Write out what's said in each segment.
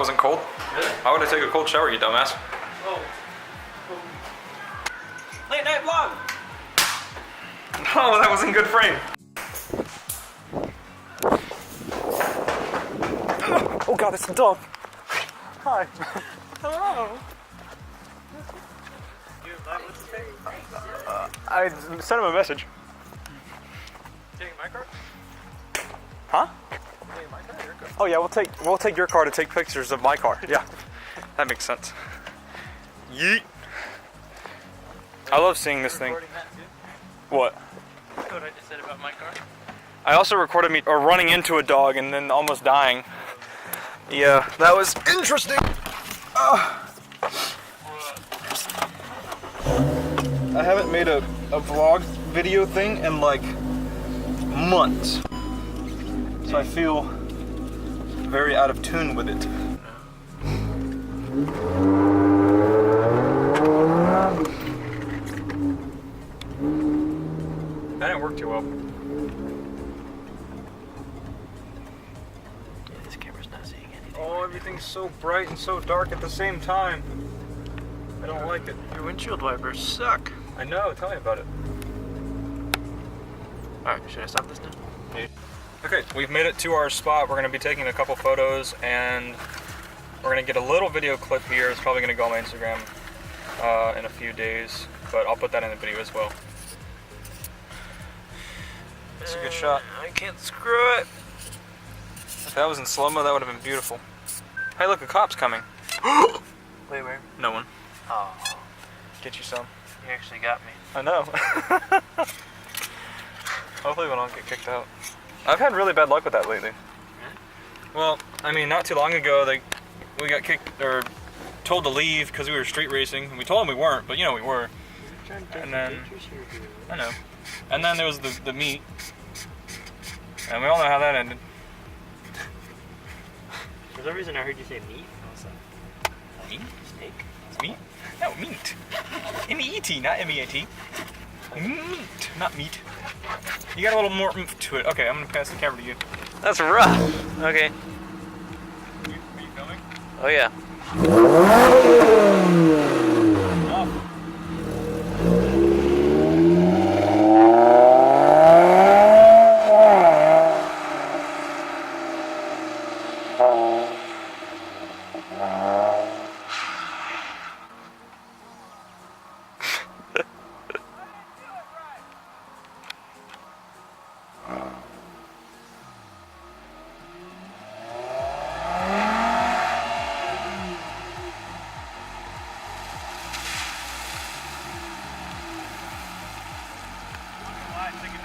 wasn't cold? Really? Why would I take a cold shower, you dumbass? Oh. Late night vlog! Oh, that was in good frame. Oh god, it's a dog. Hi. Hello. I sent him a message. Taking my car? Huh? Taking my car or your car? Oh yeah, we'll take your car to take pictures of my car. Yeah, that makes sense. Yeet. I love seeing this thing. What? What I just said about my car? I also recorded me running into a dog and then almost dying. Yeah, that was interesting. I haven't made a vlog video thing in like months. So I feel very out of tune with it. That didn't work too well. Yeah, this camera's not seeing anything. Oh, everything's so bright and so dark at the same time. I don't like it. Your windshield wipers suck. I know, tell me about it. Alright, should I stop this now? Yeah. Okay, we've made it to our spot. We're going to be taking a couple photos and we're going to get a little video clip here. It's probably going to go on my Instagram in a few days, but I'll put that in the video as well. It's a good shot. I can't screw it. If that was in slow-mo, that would have been beautiful. Hey, look, a cop's coming. Wait, where? No one. Oh, Get you some. you actually got me. I know. Hopefully we don't get kicked out. I've had really bad luck with that lately. Well, I mean, not too long ago, we got kicked or told to leave because we were street racing. And we told them we weren't, but you know we were. And then I know. And then there was the meet, and we all know how that ended. For some reason, I heard you say meat. I was like, Meat? steak? Meat? No, meat. M-E-E-T, not M-E-A-T. Meat, not meat. You got a little more oomph to it. Okay, I'm gonna pass the camera to you. That's rough. Okay. You filming? Oh yeah.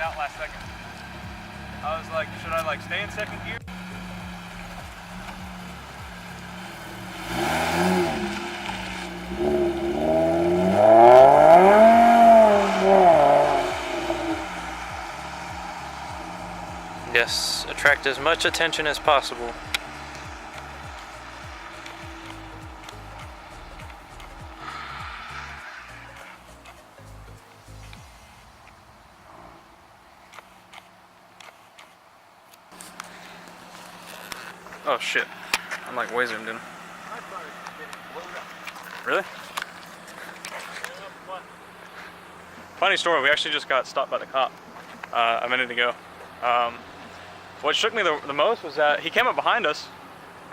Out last second. I was like, should I like stay in second gear? Yes, attract as much attention as possible. Oh shit. I'm like way zoomed in. Really? Funny story, we actually just got stopped by the cop a minute ago. What shook me the most was that he came up behind us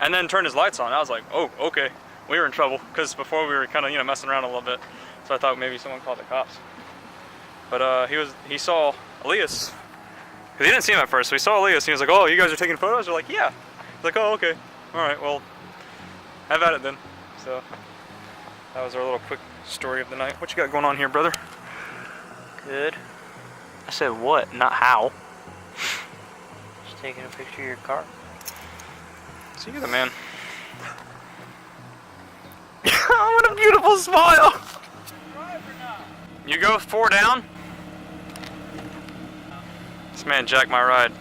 and then turned his lights on. I was like, oh, okay. We were in trouble because before we were kind of, you know, messing around a little bit. So I thought maybe someone called the cops. But he saw Elias. Because he didn't see him at first, so he saw Elias and he was like, oh, you guys are taking photos? We're like, yeah. He's like, oh, okay. All right, well, have at it then. So that was our little quick story of the night. What you got going on here, brother? Good. I said what, not how. Just taking a picture of your car. So you're the man. Oh, what a beautiful smile. You go 4 down? This man jacked my ride.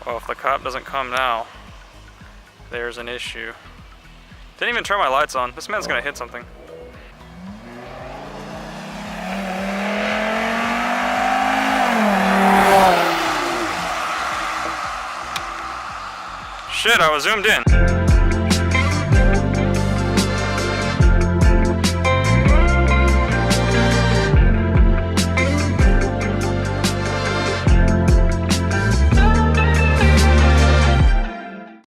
Well, if the cop doesn't come now, there's an issue. Didn't even turn my lights on. This man's gonna hit something. shit, I was zoomed in.